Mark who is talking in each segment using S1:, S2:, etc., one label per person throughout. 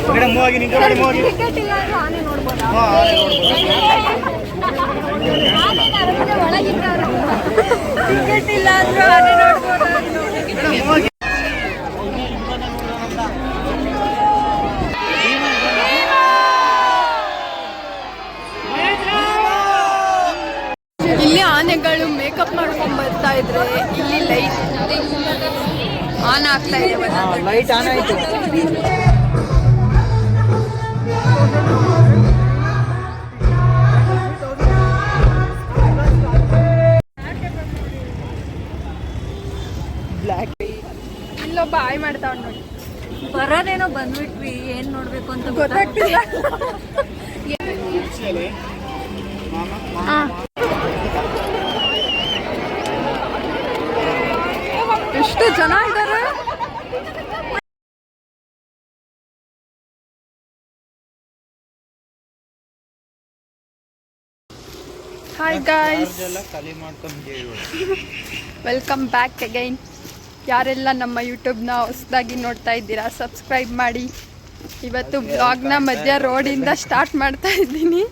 S1: Ticket ಇಲ್ಲ ಅಂದ್ರೆ ಆನೆ ನೋಡ್ಬೋದಾ? ಟಿಕೆಟ್ ಇಲ್ಲ ಅಂದ್ರೆ ಆನೆ ನೋಡ್ಬೋದಾ? ಇಲ್ಲಿ ಆನೆಗಳು ಮೇಕಪ್ ಮಾಡ್ಕೊಂಡ್ ಬರ್ತಾ ಇದ್ರೆ ಇಲ್ಲಿ ಲೈಟ್ ಆನ್ ಆಗ್ತಾ ಇದೆ.
S2: ಲೈಟ್ ಆನ್ ಆಯ್ತು.
S1: ಇಲ್ಲೊಬ್ಬ ಆಯ್ ಮಾಡ್ತಾವ್ ನೋಡಿ.
S3: ಬರೋದೇನೋ ಬಂದ್ಬಿಟ್ವಿ, ಏನ್ ನೋಡ್ಬೇಕು ಅಂತ
S1: ಗೊತ್ತಾಗ್ತಿಲ್ಲ. ಎಷ್ಟು ಜನ ಇದ್ದಾರೆ. Hi guys, welcome back again. ಯಾರೆಲ್ಲ ನಮ್ಮ ಯೂಟ್ಯೂಬ್ನ ಹೊಸದಾಗಿ ನೋಡ್ತಾ ಇದ್ದೀರಾ ಸಬ್ಸ್ಕ್ರೈಬ್ ಮಾಡಿ. ಇವತ್ತು ಬ್ಲಾಗ್ನ ಮಧ್ಯ ರೋಡಿಂದ ಸ್ಟಾರ್ಟ್ ಮಾಡ್ತಾ ಇದ್ದೀನಿ.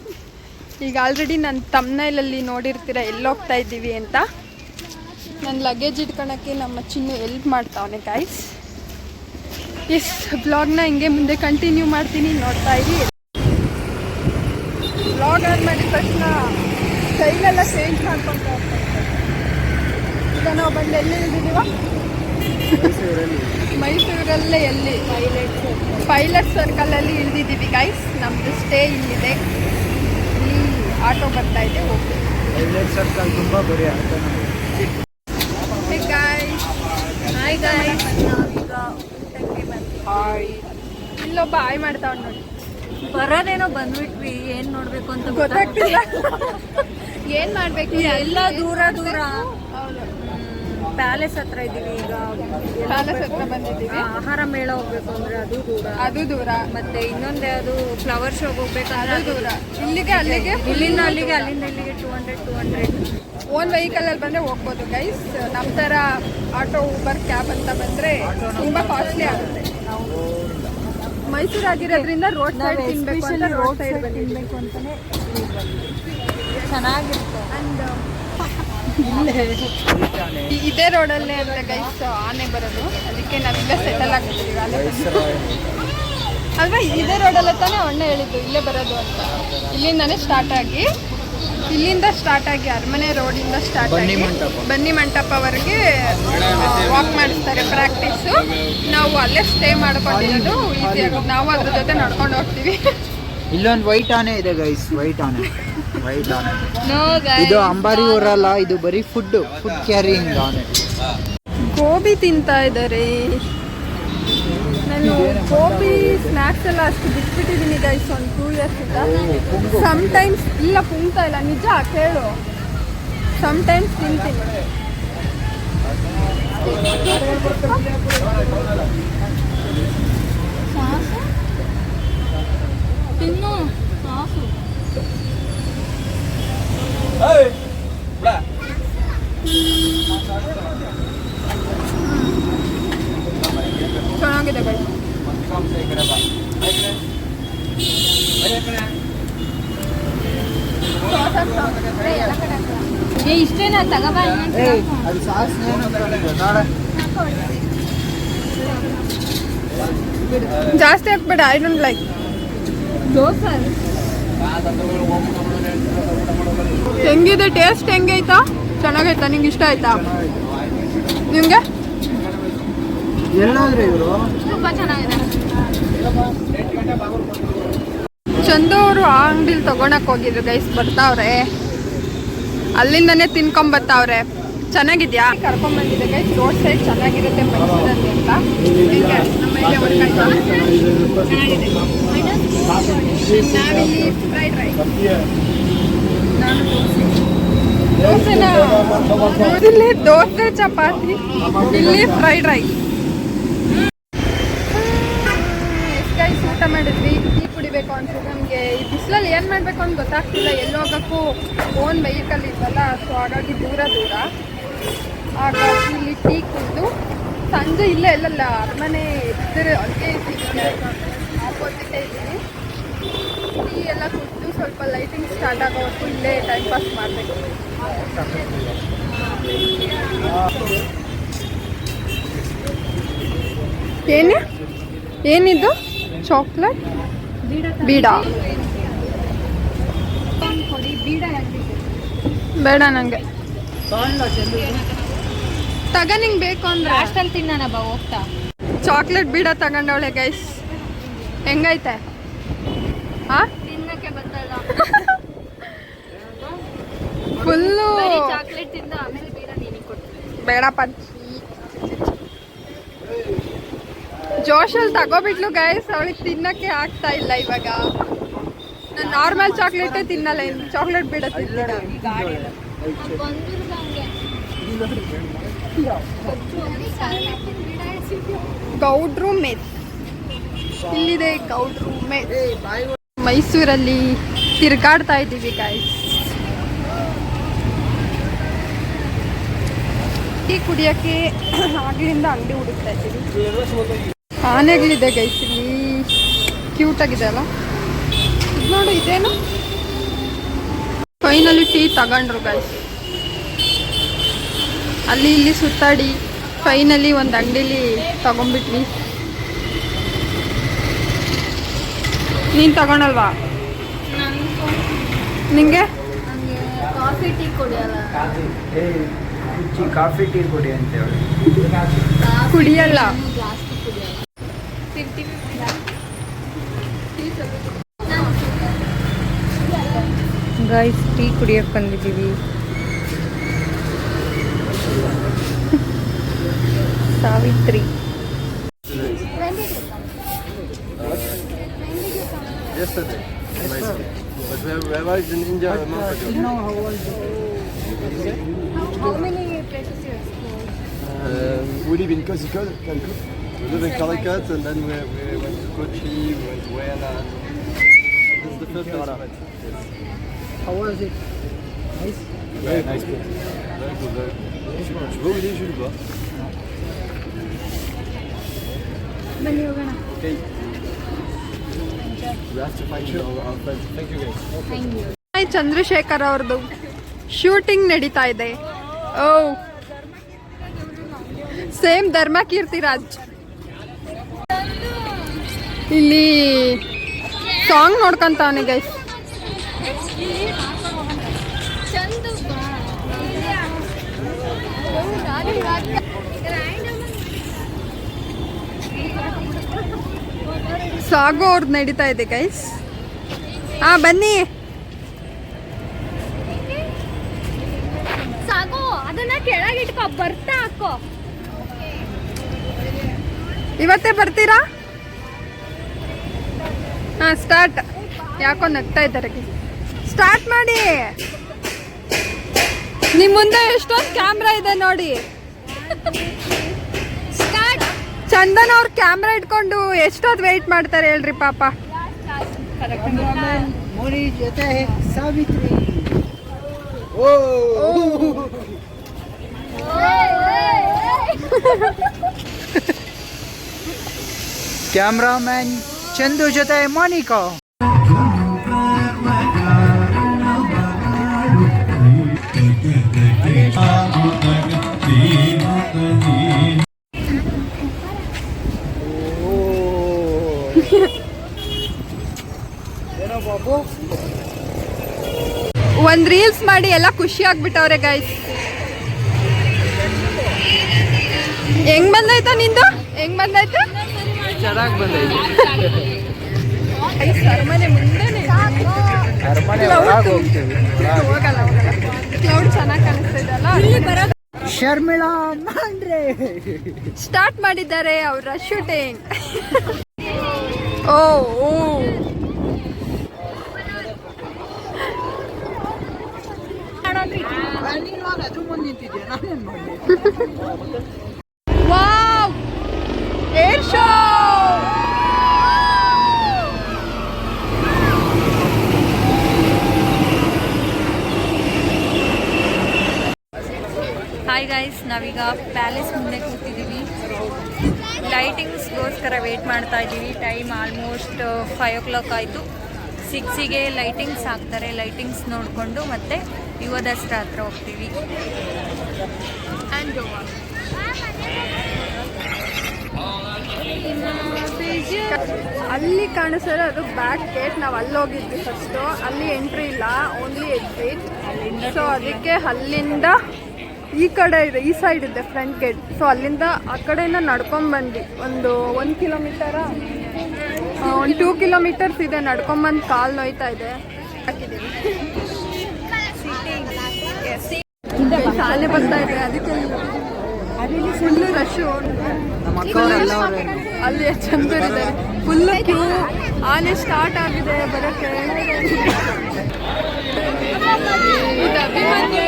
S1: ಈಗ ಆಲ್ರೆಡಿ ನನ್ನ ತಮ್ನೈಲಲ್ಲಿ ನೋಡಿರ್ತೀರ ಎಲ್ಲೋಗ್ತಾ ಇದ್ದೀವಿ ಅಂತ. ನನ್ನ ಲಗೇಜ್ ಇಟ್ಕೊಳಕ್ಕೆ ನಮ್ಮ ಚಿನ್ನು ಹೆಲ್ಪ್ ಮಾಡ್ತಾವನೆ ಗಾಯ್ಸ್. ಎಸ್, ಬ್ಲಾಗ್ನ ಹಿಂಗೆ ಮುಂದೆ ಕಂಟಿನ್ಯೂ ಮಾಡ್ತೀನಿ, ನೋಡ್ತಾ ಇರಿ. ಬ್ಲಾಗ್ ಆನ್ ಮಾಡಿದ ತಕ್ಷಣ ಸ್ಟೈಲೆಲ್ಲ ಚೇಂಜ್ ಮಾಡ್ಕೊತಾ ಇರ್ತಾರೆ. ಈಗ ನಾವು ಬಂದು ಎಲ್ಲಿ ಇದ್ದೀವ? ಮೈಸೂರಲ್ಲೇ ಎಲ್ಲಿ ಪೈಲಟ್ ಸರ್ಕಲಲ್ಲಿ ಇಳಿದಿದ್ದೀವಿ ಗೈಸ್. ನಮ್ಮದು ಸ್ಟೇ ಇಲ್ಲಿದೆ. ಇಲ್ಲಿ ಆಟೋ ಬರ್ತಾ ಇದೆ, ಹೋಗ್ತೀವಿ. ಇಲ್ಲೊಬ್ಬ ಆಯ್ ಮಾಡ್ತಾವ್ ನೋಡಿ.
S3: ಬರೋದೇನೋ ಬಂದ್ಬಿಟ್ವಿ, ಏನ್ ನೋಡ್ಬೇಕು ಅಂತ
S1: ಗೊತ್ತಾಗ್ತಿಲ್ಲ. ಏನ್ ಮಾಡ್ಬೇಕು?
S3: ಎಲ್ಲ ದೂರ ದೂರ. ಪ್ಯಾಲೇಸ್ ಹತ್ರ ಇದೀವಿ ಈಗ.
S1: ಪ್ಯಾಲೇಸ್ ಹತ್ರ ಬಂದಿದ್ದೀವಿ.
S3: ಆಹಾರ ಮೇಳ ಹೋಗ್ಬೇಕು ಅಂದ್ರೆ ಅದು ದೂರ.
S1: ಮತ್ತೆ
S3: ಇನ್ನೊಂದೇ ಅದು ಫ್ಲವರ್ ಶೋಗೆ ಹೋಗ್ಬೇಕಂದ್ರೆ
S1: ಅದು ದೂರ. ಇಲ್ಲಿಂದ ಅಲ್ಲಿಗೆ 200 ಓನ್ ವೆಹಿಕಲ್ ಅಲ್ಲಿ ಬಂದ್ರೆ ಹೋಗ್ಬೋದು ಗೈಸ್. ನಮ್ಮ ತರ ಆಟೋ, ಊಬರ್, ಕ್ಯಾಬ್ ಅಂತ ಬಂದ್ರೆ ತುಂಬಾ ಕಾಸ್ಟ್ಲಿ ಆಗುತ್ತೆ. ನಾವು ಮೈಸೂರು ಆಗಿರೋದ್ರಿಂದ ರೋಡ್ ಸೈಡ್ ತಿನ್ಬೇಕು ಅಂತ ರೋಡ್ ಸೈಡ್ ತಿನ್ಬೇಕು ಅಂತಾನೆ
S3: ಚೆನ್ನಾಗಿರುತ್ತೆ.
S1: ಅಂಡ್ ಇದೇ ರೋಡಲ್ಲೇ ಅಂತ ಗೈಸ್ ಆನೆ ಬರೋದು. ಅದಕ್ಕೆ ನಾವಿಲ್ಲ ಸೆಟಲ್ ಆಗ್ತಿದ್ದೀವಿ ಅಲ್ವಾ? ಇದೇ ರೋಡಲ್ಲೇ ತಾನೇ ಅಣ್ಣ ಹೇಳಿದ್ದು ಇಲ್ಲೇ ಬರೋದು ಅಂತ. ಇಲ್ಲಿಂದಾನೇ ಇಲ್ಲಿಂದ ಸ್ಟಾರ್ಟ್ ಆಗಿ ಅರಮನೆ ರೋಡಿಂದ ಸ್ಟಾರ್ಟ್ ಆಗಿ ಬನ್ನಿ ಮಂಟಪವರೆಗೆ ವಾಕ್ ಮಾಡಿಸ್ತಾರೆ ಪ್ರಾಕ್ಟೀಸು. ನಾವು ಅಲ್ಲೇ ಸ್ಟೇ ಮಾಡ್ಕೊಂಡಿರೋದು ಈಸಿ ಆಗುತ್ತೆ. ನಾವು ಅದ್ರ ಜೊತೆ ನಡ್ಕೊಂಡು ಹೋಗ್ತೀವಿ.
S2: ಇಲ್ಲೊಂದು ವೈಟ್ ಆನೆ ಇದೆ ಗೈಸ್, ವೈಟ್ ಆನೆ. ಇದು ಅಂಬಾರಿ ಊರಲ್ಲ, ಇದು ಬರೀ ಫುಡ್ ಕ್ಯಾರಿಂಗ್ ಆನೆ.
S1: ಗೋಬಿ ತಿಂತಾ ಇದ್ದಾರೆ. ನಾನು ಗೋಬಿ ಸ್ನ್ಯಾಕ್ಸ್ ಎಲ್ಲ ಅಷ್ಟು ಬಿಟ್ಬಿಟ್ಟಿದ್ದೀನಿ ಗೈಸ್ ಒಂದು 2 years ಇಂದ. ಸಮ್ಟೈಮ್ಸ್ ಇಲ್ಲ, ಪುಂಗ್ತಾ ಇಲ್ಲ, ನಿಜ ಕೇಳು. ಸಮ್ಟೈಮ್ಸ್ ತಿಂತೀನಿ.
S3: ತಿನ್ನು ಸಾಸು.
S1: ಚೆನ್ನಾಗಿದೆ ಗೈಸ್.
S3: ಇಷ್ಟೇನಾ ತಗೋಬ.
S1: ಜಾಸ್ತಿ ಹಾಕ್ಬೇಡ, ಐ ಡೋಂಟ್ ಲೈಕ್. ಹೆಂಗಿದೆ ಟೇಸ್ಟ್? ಹೆಂಗೈತಾ? ಚೆನ್ನಾಗೈತಾ? ನಿಂಗೆ ಇಷ್ಟ ಆಯ್ತಾ? ನಿಮ್ಗೆ
S3: ತುಂಬಾ ಚೆನ್ನಾಗಿದೆ.
S1: ಚಂದು ಅವರು ಆ ಅಂಗಡಿಲಿ ತಗೊಳಕ್ ಹೋಗಿದ್ರು ಗೈಸ್. ಬರ್ತಾವ್ರೆ, ಅಲ್ಲಿಂದನೇ ತಿನ್ಕೊಂಬರ್ತಾವ್ರೆ. ಚೆನ್ನಾಗಿದ್ಯಾ? ಕರ್ಕೊಂಡ್ಬಂದಿದೆ ಗೈಸ್. ರೋಡ್ ಸೈಡ್ ಚೆನ್ನಾಗಿರುತ್ತೆ ಮೈಸೂರಲ್ಲಿ ಅಂತ. ಹೆಂಗೆ ನಮ್ಮ ಏರಿಯಾ ವರ್ಕ್ ಆಯ್ತಾ? ಚೆನ್ನಾಗಿದೆ. ನಾವಿಲ್ಲಿ ಫ್ರೈಡ್ ರೈಸ್, ದೋಸೆನಾ? ಇಲ್ಲಿ ದೋಸೆ ಚಪಾತಿ, ಇಲ್ಲಿ ಫ್ರೈಡ್ ರೈಸ್. ಗೈಸ್ ಊಟ ಮಾಡಿದ್ವಿ. ಟೀ ಕುಡಿಬೇಕು ಅನ್ಸುತ್ತೆ ನಮಗೆ. ಈ ಬಿಸಿಲಲ್ಲಿ ಏನು ಮಾಡಬೇಕು ಅಂತ ಗೊತ್ತಾಗ್ತಿಲ್ಲ. ಎಲ್ಲಿ ಹೋಗೋಕ್ಕೂ ಓನ್ ವೆಹಿಕಲ್ ಇತ್ತಲ್ಲ, ಸೊ ಹಾಗಾಗಿ ದೂರ ಹಾಗಾಗಿ ಇಲ್ಲಿ ಟೀ ಕುಡಿದು ಸಂಜೆ ಇಲ್ಲೇ ಎಲ್ಲಲ್ಲ ಅರಮನೆ ಎದುರು ಅಲ್ಲಿಗೆ ಆಪೋಸಿಟ್ ಲೈಟಿಂಗ್ ಸ್ಟಾರ್ಟ್ ಆಗೋವರೆಗೂ ಇಲ್ಲೇ ಟೈಮ್ ಪಾಸ್ ಮಾಡಬೇಕು. ಏನಿದು ಚಾಕ್ಲೇಟ್ ಬೀಡ? ಬೇಡ ನಂಗೆ. ತಗ ನಿಂಗೆ ಬೇಕು ಅಂದ್ರೆ
S3: ಹಾಸ್ಟೆಲ್ ತಿನ್ನೋಣ ಬಾ ಹೋಗ್ತಾ.
S1: ಚಾಕ್ಲೇಟ್ ಬೀಡ ತಗೊಂಡವಳೆ ಗೈಸ್. ಹೆಂಗೈತೆ?
S3: ತಿನ್ನಕ್ಕೆ ಬರ್ತಲ್ಲ.
S1: ಫುಲ್ಲು
S3: ಚಾಕ್ಲೇಟ್ ತಿಂದು ಆಮೇಲೆ ಬೀಡ ನೀನಿಗೆ ಕೊಡ್ತೀನಿ.
S1: ಬೇಡಪ್ಪ. ಜೋಶಲ್ಲಿ ತಗೋಬಿಟ್ಲು ಗೈಸ್. ಅವಳಿಗೆ ತಿನ್ನಕ್ಕೆ ಆಗ್ತಾ ಇಲ್ಲ ಇವಾಗ. ನಾನು ನಾರ್ಮಲ್ ಚಾಕ್ಲೇಟೇ ತಿನ್ನಲ್ಲ, ಇನ್ನು ಚಾಕ್ಲೇಟ್ ಬೀಡ ತಿಂತೀನಿ. ಗೌಡ್ರು ಮೆಸ್ ಇಲ್ಲಿದೆ. ಗೌಡ್ರು ಮೆಸ್ ಮೈಸೂರಲ್ಲಿ ತಿರ್ಗಾಡ್ತಾ ಇದ್ದೀವಿ ಗೈಸ್. ಟೀ ಕುಡಿಯೋಕ್ಕೆ ಆಗ್ಲಿಂದ ಅಂಗಡಿ ಹುಡುಕ್ತಾ ಇದ್ದೀವಿ. ಆನೆಗಳಿದೆ ಗೈಸ್ ಇಲ್ಲಿ. ಕ್ಯೂಟ್ ಆಗಿದೆ ಅಲ್ಲ ಇದು. ನೋಡು ಇದೇನು. ಫೈನಲಿ ಟೀ ತಗೊಂಡ್ರು ಗೈಸ್. ಅಲ್ಲಿ ಇಲ್ಲಿ ಸುತ್ತಾಡಿ ಫೈನಲಿ ಒಂದು ಅಂಗಡಿಲಿ ತಗೊಂಡ್ಬಿಟ್ವಿ. ನೀನು ತಗೊಳಲ್ವಾ? ನಿಂಗೆ
S3: ಕಾಫಿ ಟೀ ಕುಡಿಯಲ್ಲ.
S2: ಕಾಫಿ ಟೀ ಕುಡಿ ಅಂತ ಹೇಳಿ
S1: ಕುಡಿಯಲ್ಲ.
S3: ಜಾಸ್ತಿ ಕುಡಿಯಲ್ಲ.
S4: ಗೈಸ್ ಟೀ ಕುಡಿಯಕ್ಕೆ ಬಂದಿದ್ದೀವಿ. Savitri.
S5: Yesterday. But where was in India a month ago?
S3: How many places you explored?
S5: We live in Kozhikode, Calicut. We live in Calicut, and then we went to Kochi, we went to Wayana. This is the first time I went.
S2: How was it? Nice.
S5: Very nice place. Very good, very good. Super. Tu vas où il est, Jules, ou pas?
S3: ಬನ್ನಿ ಹೋಗೋಣ.
S5: Okay. We have to find our friends. Thank you guys.
S3: Thank you.
S1: Chandrashekhar ಅವ್ರದ್ದು shooting ನಡೀತಾ ಇದೆ. ಓ same ಧರ್ಮ ಕೀರ್ತಿರಾಜ್. ಇಲ್ಲಿ song ನೋಡ್ಕೊಂತವನೆ guys. ಸಾಗು ಅವ್ರದ್ದು ನಡೀತಾ ಇದೆ ಗೈಸ್. ಬನ್ನಿ.
S3: ಸಾಕು ಅದನ್ನ ಕೆಳಗಿಟ್ಕೋ, ಬರ್ತಾ ಹಾಕೋ.
S1: ಇವತ್ತೇ ಬರ್ತೀರಾ? ಸ್ಟಾರ್ಟ್. ಯಾಕೋ ನಗ್ತಾ ಇದ್ದಾರೆ. ಸ್ಟಾರ್ಟ್ ಮಾಡಿ. ನಿಮ್ಮ ಮುಂದೆ ಎಷ್ಟೊಂದು ಕ್ಯಾಮ್ರಾ ಇದೆ ನೋಡಿ.
S3: ಸ್ಟಾರ್ಟ್.
S1: ಚಂದನ್ ಅವ್ರ ಕ್ಯಾಮ್ರಾ ಇಟ್ಕೊಂಡು ಎಷ್ಟೊತ್ತು ವೆಯ್ಟ್ ಮಾಡ್ತಾರೆ ಹೇಳ್ರಿ ಪಾಪ.
S2: ಮೋರಿ ಜೊತೆ ಸಾವಿತ್ರಿ. ಕ್ಯಾಮ್ರಾಮನ್ ಚಂದು ಜೊತೆ ಮೋನಿಕಾ.
S1: ಒಂದ್ ರೀಲ್ಸ್ ಮಾಡಿ ಎಲ್ಲ ಖುಷಿ ಆಗ್ಬಿಟ್ಟವ್ರೆ ಗೈಸ್. ಹೆಂಗ್ ಬಂದೈತ ನಿಂದು? ಹೆಂಗ್ ಬಂದೈತೆ?
S2: ಚೆನ್ನಾಗಿ ಬಂದೈತೆ.
S1: ಅರಮನೆ ಮುಂದೆನೆ
S2: ಅರಮನೆ ಒಳಗೆ ಹೋಗ್ತೀವಿ.
S1: ಹೋಗಲ್ಲ ಕ್ಲೌಡ್ ಚೆನ್ನಾಗಿ ಕಾಣಿಸ್ತಾ ಇದೆಯಲ್ಲ.
S2: ಶರ್ಮಿಳಾ ಮಾಂಡ್ರೆ
S1: ಸ್ಟಾರ್ಟ್ ಮಾಡಿದ್ದಾರೆ ಅವರ shooting. Oh wow air show.
S4: Hi guys, ನಾವೀಗ ಪ್ಯಾಲೇಸ್ ಮುಂದೆ ಕೂತಿದ್ದೀವಿ. ಲೈಟಿಂಗ್ಸ್ಗೋಸ್ಕರ ವೇಟ್ ಮಾಡ್ತಾ ಇದ್ದೀವಿ. ಟೈಮ್ ಆಲ್ಮೋಸ್ಟ್ 5 o'clock ಆಯಿತು. 6ಗೆ ಲೈಟಿಂಗ್ಸ್ ಹಾಕ್ತಾರೆ. ಲೈಟಿಂಗ್ಸ್ ನೋಡಿಕೊಂಡು ಮತ್ತೆ ಯುವ ದಸರಾ ಹತ್ರ ಹೋಗ್ತೀವಿ.
S1: ಅಲ್ಲಿ ಕಾಣಿಸೋದು ಅದು ಬ್ಯಾಕ್ ಗೇಟ್. ನಾವು ಅಲ್ಲಿ ಹೋಗಿದ್ವಿ ಫಸ್ಟು. ಅಲ್ಲಿ ಎಂಟ್ರಿ ಇಲ್ಲ, ಓನ್ಲಿ ಎಕ್ಸಿಟ್. ಸೊ ಅದಕ್ಕೆ ಅಲ್ಲಿಂದ ಈ ಕಡೆ ಇದೆ, ಈ ಸೈಡ್ ಇದೆ ಫ್ರಂಟ್ ಗೇಟ್. ಸೊ ಅಲ್ಲಿಂದ ಆ ಕಡೆಯಿಂದ ನಡ್ಕೊಂಡ್ಬಂದ್ವಿ. ಒಂದು 1 ಕಿಲೋಮೀಟರ, ಒಂದು 2 ಕಿಲೋಮೀಟರ್ಸ್ ಇದೆ. ನಡ್ಕೊಂಬಂದು ಕಾಲು ನೋಯ್ತಾ ಇದೆ. ಹಾಕಿದ್ದೀವಿ ಶಾಲೆ ಬರ್ತಾ ಇದೆ, ಅದಕ್ಕೆ ಫುಲ್ಲು ರಶ್ಶು.
S2: ನಮ್ಮ ಅಕ್ಕವರೆಲ್ಲ
S1: ಅಲ್ಲಿ ಚಂದರಿದ್ದಾರೆ. Full queue. ಆನೆ ಸ್ಟಾರ್ಟ್ ಆಗಿದೆ ಬರೋಕ್ಕೆ. ಇದು ಅಭಿಮನ್ಯು.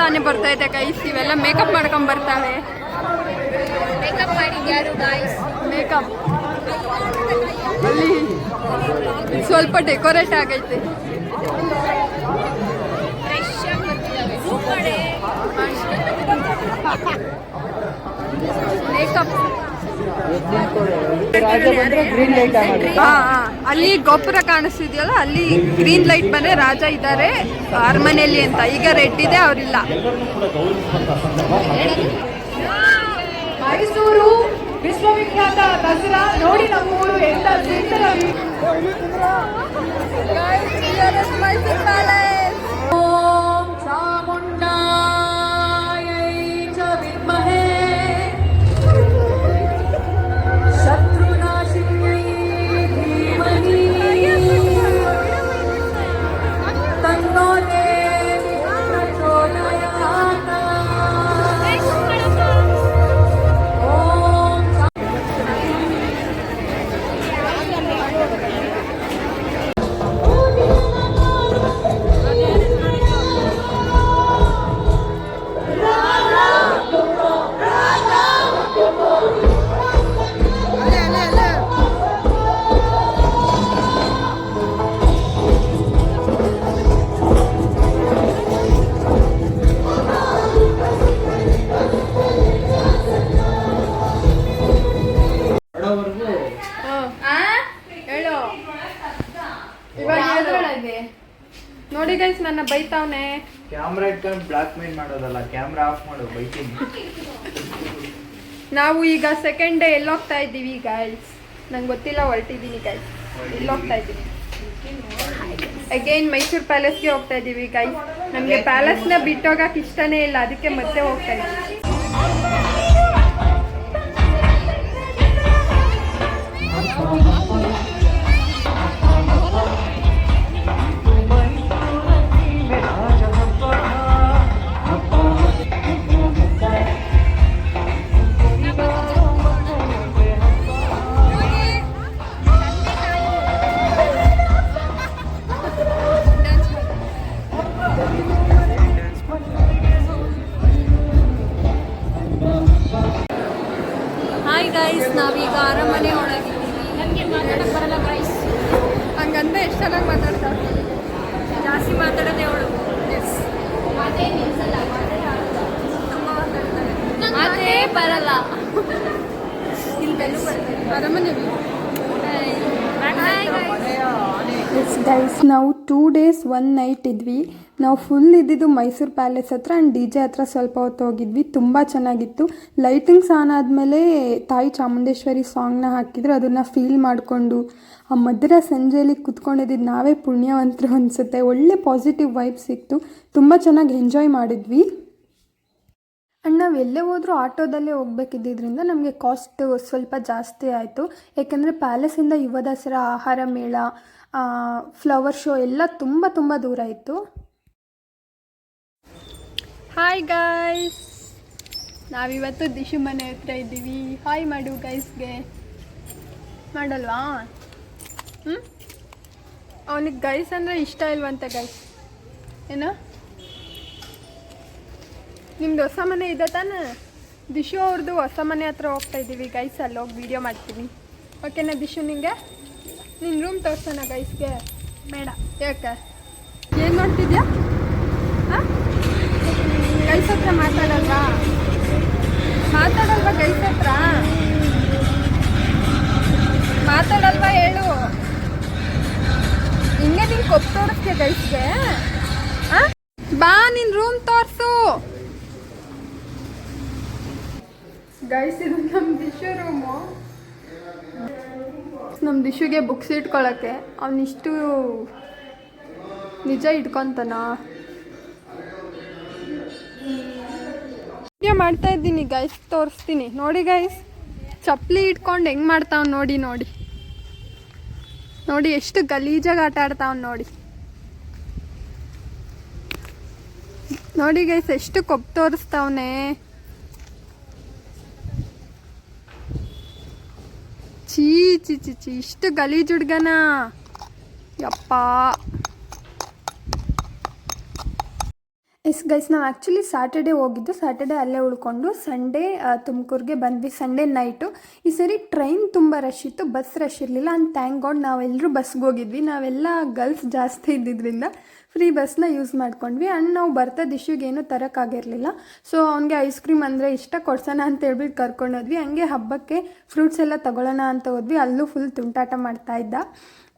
S1: ಆನೆ ಬರ್ತಾ ಇದೆ ಗೈಸ್. ಇವೆಲ್ಲ ಮೇಕಪ್ ಮಾಡ್ಕೊಂಡ್ ಬರ್ತಾವೆ.
S3: Makeup ಮಾಡಿದ್ಯಾರು guys?
S1: ಮೇಕಪ್ ಅಲ್ಲಿ ಸ್ವಲ್ಪ ಡೆಕೋರೇಟ್ ಆಗೈತೆ. ಮೇಕಪ್
S2: ಗ್ರೀನ್ ಲೈಟ್
S1: ಅಲ್ಲಿ ಗೋಪುರ ಕಾಣಿಸ್ತಿದ್ಯಲ್ಲ, ಅಲ್ಲಿ ಗ್ರೀನ್ ಲೈಟ್ ಬಂದ್ರೆ ರಾಜ ಇದ್ದಾರೆ ಅರಮನೆಯಲ್ಲಿ ಅಂತ. ಈಗ ರೆಡ್ ಇದೆ, ಅವರಿಲ್ಲ.
S6: ಮೈಸೂರು ವಿಶ್ವವಿಖ್ಯಾತ ದಸರಾ ನೋಡಿ ನಮ್ಮೂರು ಎಂತ
S1: ಮೈಸೂರು ಪ್ಯಾಲೇಸ್.
S6: ಓಂ ಚಾಮುಂಡಾಯೈ ಚ ವಿದ್ಮಹೇ ಶತ್ರುನಾಶಿನ್ಯೈ ಧೀಮಹಿ ತನ್ನೋ ದೇವಿ ಪ್ರಚೋದಯಾತ್. ಓಂ
S1: ಹೇಳು. ಇವಾಗ ನೋಡಿ ಗೈಸ್, ನನ್ನ ಬೈತಾವನೆ.
S2: ಕ್ಯಾಮ್ರಾ ಇಟ್ಕೊಂಡು ಬ್ಲಾಕ್ ಮೇಲ್ ಮಾಡೋದಲ್ಲ, ಕ್ಯಾಮ್ರಾ ಆಫ್ ಮಾಡು, ಬೈತೀನಿ.
S1: ನಾವು ಈಗ ಸೆಕೆಂಡ್ ಡೇ ಎಲ್ಲಿ ಹೋಗ್ತಾ ಇದ್ದೀವಿ ಗೈಸ್? ನಂಗೆ ಗೊತ್ತಿಲ್ಲ, ಹೊರಟಿದ್ದೀನಿ ಗೈಸ್. ಎಲ್ಲಿ ಹೋಗ್ತಾ ಇದ್ದೀವಿ? ಅಗೈನ್ ಮೈಸೂರು ಪ್ಯಾಲೇಸ್ಗೆ ಹೋಗ್ತಾ ಇದ್ದೀವಿ ಗೈಸ್. ನಮಗೆ ಪ್ಯಾಲೇಸ್ನ ಬಿಟ್ಟೋಗಕ್ಕೆ ಇಷ್ಟನೇ ಇಲ್ಲ, ಅದಕ್ಕೆ ಮತ್ತೆ ಹೋಗ್ತಾ ಇದ್ದೀವಿ.
S4: ಹಾಯ್ ಗೈಸ್, ನಾವೀಗ ಅರಮನೆ ಒಳಗಿದ್ದೀವಿ.
S3: ನಮಗೆ ಮಾತಾಡಕ್ಕೆ ಬರಲ್ಲ ಗಾಯ್ಸ್.
S1: ಹಂಗಂದ್ರೆ ಎಷ್ಟು ಚೆನ್ನಾಗಿ ಮಾತಾಡ್ತಾರೆ.
S4: ಜಾಸ್ತಿ ಮಾತಾಡೋದೇ ಅವಳು.
S3: ಮಾತೇ ನಿಲ್ಸಲ್ಲ,
S4: ತುಂಬ ಮಾತಾಡ್ತಾರೆ.
S3: ಮಾತೇ ಬರಲ್ಲ.
S1: ಅರಮನೆ
S3: ಹಾಯ್ ಗಾಯ್ಸ್.
S1: ಎಸ್ ಗೈಸ್, ನಾವು 2 days 1 night ಇದ್ವಿ. ನಾವು ಫುಲ್ ಇದ್ದಿದ್ದು ಮೈಸೂರು ಪ್ಯಾಲೇಸ್ ಹತ್ರ ಆ್ಯಂಡ್ DJ ಹತ್ರ ಸ್ವಲ್ಪ ಹೊತ್ತು ಹೋಗಿದ್ವಿ. ತುಂಬ ಚೆನ್ನಾಗಿತ್ತು. ಲೈಟಿಂಗ್ಸ್ ಆನ್ ಆದಮೇಲೆ ತಾಯಿ ಚಾಮುಂಡೇಶ್ವರಿ ಸಾಂಗ್ನ ಹಾಕಿದ್ರು. ಅದನ್ನು ಫೀಲ್ ಮಾಡಿಕೊಂಡು ಆ ಮಧ್ಯ ಸಂಜೆಯಲ್ಲಿ ಕುತ್ಕೊಂಡಿದ್ದು ನಾವೇ ಪುಣ್ಯವಂತರು ಅನಿಸುತ್ತೆ. ಒಳ್ಳೆ ಪಾಸಿಟಿವ್ ವೈಬ್ ಸಿಕ್ತು. ತುಂಬ ಚೆನ್ನಾಗಿ ಎಂಜಾಯ್ ಮಾಡಿದ್ವಿ. ಆ್ಯಂಡ್ ನಾವು ಎಲ್ಲೇ ಹೋದರೂ ಆಟೋದಲ್ಲೇ ಹೋಗ್ಬೇಕಿದ್ದರಿಂದ ನಮಗೆ ಕಾಸ್ಟ್ ಸ್ವಲ್ಪ ಜಾಸ್ತಿ ಆಯಿತು. ಏಕೆಂದರೆ ಪ್ಯಾಲೇಸಿಂದ ಯುವ ದಸರಾ, ಆಹಾರ ಮೇಳ, ಫ್ಲವರ್ ಶೋ ಎಲ್ಲ ತುಂಬ ತುಂಬ ದೂರ ಇತ್ತು. ಹಾಯ್ ಗಾಯ್ಸ್, ನಾವಿವತ್ತು ದಿಶು ಮನೆ ಹತ್ರ ಇದ್ದೀವಿ. ಹಾಯ್ ಮಾಡು ಗೈಸ್ಗೆ. ಮಾಡಲ್ವಾ? ಹ್ಞೂ ಅವನಿಗೆ ಗೈಸ್ ಅಂದರೆ ಇಷ್ಟ ಇಲ್ವಂತೆ ಗೈಸ್. ಏನೋ ನಿಮ್ದು ಹೊಸ ಮನೆ ಇದೆ ತಾನೇ? ದಿಶು ಅವ್ರದ್ದು ಹೊಸ ಮನೆ ಹತ್ರ ಹೋಗ್ತಾ ಇದ್ದೀವಿ ಗೈಸ್. ಅಲ್ಲಿ ಹೋಗಿ ವೀಡಿಯೋ ಮಾಡ್ತೀನಿ. ಓಕೆನಾ ದಿಶು? ನಿಂಗೆ ನಿನ್ನ ರೂಮ್ ತೋರ್ಸೋಣ ಗೈಸ್ಗೆ? ಬೇಡ. ಯಾಕೆ? ಏನು ಮಾಡ್ತಿದ್ಯಾ? ಹಾಂ, ಗೈಸ್ ಹತ್ರ ಮಾತಾಡಲ್ವಾ? ಗೈಸ್ ಹತ್ರ ಮಾತಾಡಲ್ವಾ ಹೇಳು. ಹಿಂಗೆ ನಿಂಗೆ ಕೊಪ್ಪು ತೋರಿಸ್ತೀಯ ಗೈಸ್ಗೆ? ಹಾಂ, ಬಾ ನಿನ್ನ ರೂಮ್ ತೋರಿಸು ಗೈಸ್. ಇದು ನಮ್ಮ ದಿಶು ರೂಮು. ನಮ್ಮ ದಿಶುಗೆ ಬುಕ್ಸ್ ಇಟ್ಕೊಳ್ಳೋಕ್ಕೆ ಅವನಿಷ್ಟು ನಿಜ ಇಟ್ಕೊತಾನ. ವಿಡಿಯೋ ಮಾಡ್ತಾ ಇದ್ದೀನಿ ಗೈಸ್, ತೋರಿಸ್ತೀನಿ ನೋಡಿ ಗೈಸ್. ಚಪ್ಪಲಿ ಇಟ್ಕೊಂಡು ಹೆಂಗೆ ಮಾಡ್ತಾವ್ ನೋಡಿ. ನೋಡಿ ನೋಡಿ ಎಷ್ಟು ಗಲೀಜಾಗಿ ಆಟ ಆಡ್ತಾವ್ ನೋಡಿ. ನೋಡಿ ಗೈಸ್ ಎಷ್ಟು ಕೊಪ್ಪು ತೋರಿಸ್ತಾವನೆ. ಚೀ ಚಿ ಚಿ ಚಿ ಇಷ್ಟು ಗಲೀಜ್ ಹುಡ್ಗನ ಯಪ್ಪ. ಎಸ್ ಗೈಸ್, ನಾವು ಆ್ಯಕ್ಚುಲಿ ಸ್ಯಾಟರ್ಡೇ ಹೋಗಿದ್ದು. ಸ್ಯಾಟರ್ಡೇ ಅಲ್ಲೇ ಉಳ್ಕೊಂಡು ಸಂಡೇ ತುಮಕೂರಿಗೆ ಬಂದ್ವಿ. Sunday night. ಈ ಸರಿ ಟ್ರೈನ್ ತುಂಬ ರಶ್ ಇತ್ತು, ಬಸ್ ರಶ್ ಇರಲಿಲ್ಲ. ಆ್ಯಂಡ್ ಥ್ಯಾಂಕ್ ಗಾಡ್ ನಾವೆಲ್ಲರೂ ಬಸ್ಗೆ ಹೋಗಿದ್ವಿ. ನಾವೆಲ್ಲ ಗರ್ಲ್ಸ್ ಜಾಸ್ತಿ ಇದ್ದಿದ್ದರಿಂದ ಫ್ರೀ ಬಸ್ನ ಯೂಸ್ ಮಾಡ್ಕೊಂಡ್ವಿ. ಆ್ಯಂಡ್ ನಾವು ಬರ್ತಾ ದಿಶುಗೇನು ತರೋಕ್ಕಾಗಿರಲಿಲ್ಲ. ಸೊ ಅವ್ನಿಗೆ ಐಸ್ ಕ್ರೀಮ್ ಅಂದರೆ ಇಷ್ಟ, ಕೊಡ್ಸೋಣ ಅಂತ ಹೇಳ್ಬಿಟ್ಟು ಕರ್ಕೊಂಡೋದ್ವಿ. ಹಂಗೆ ಹಬ್ಬಕ್ಕೆ ಫ್ರೂಟ್ಸ್ ಎಲ್ಲ ತೊಗೊಳ್ಳೋಣ ಅಂತ ಹೋದ್ವಿ. ಅಲ್ಲೂ ಫುಲ್ ತುಂಟಾಟ ಮಾಡ್ತಾಯಿದ್ದ.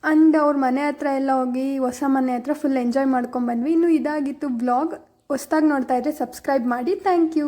S1: ಆ್ಯಂಡ್ ಅವ್ರ ಮನೆ ಹತ್ರ ಎಲ್ಲ ಹೋಗಿ ಹೊಸ ಮನೆ ಹತ್ರ ಫುಲ್ ಎಂಜಾಯ್ ಮಾಡ್ಕೊಂಡ್ಬಂದ್ವಿ. ಇನ್ನು ಇದಾಗಿತ್ತು ಬ್ಲಾಗ್. ಹೊಸ್ದಾಗಿ ನೋಡ್ತಾ ಇದ್ದರೆ ಸಬ್ಸ್ಕ್ರೈಬ್ ಮಾಡಿ. Thank you.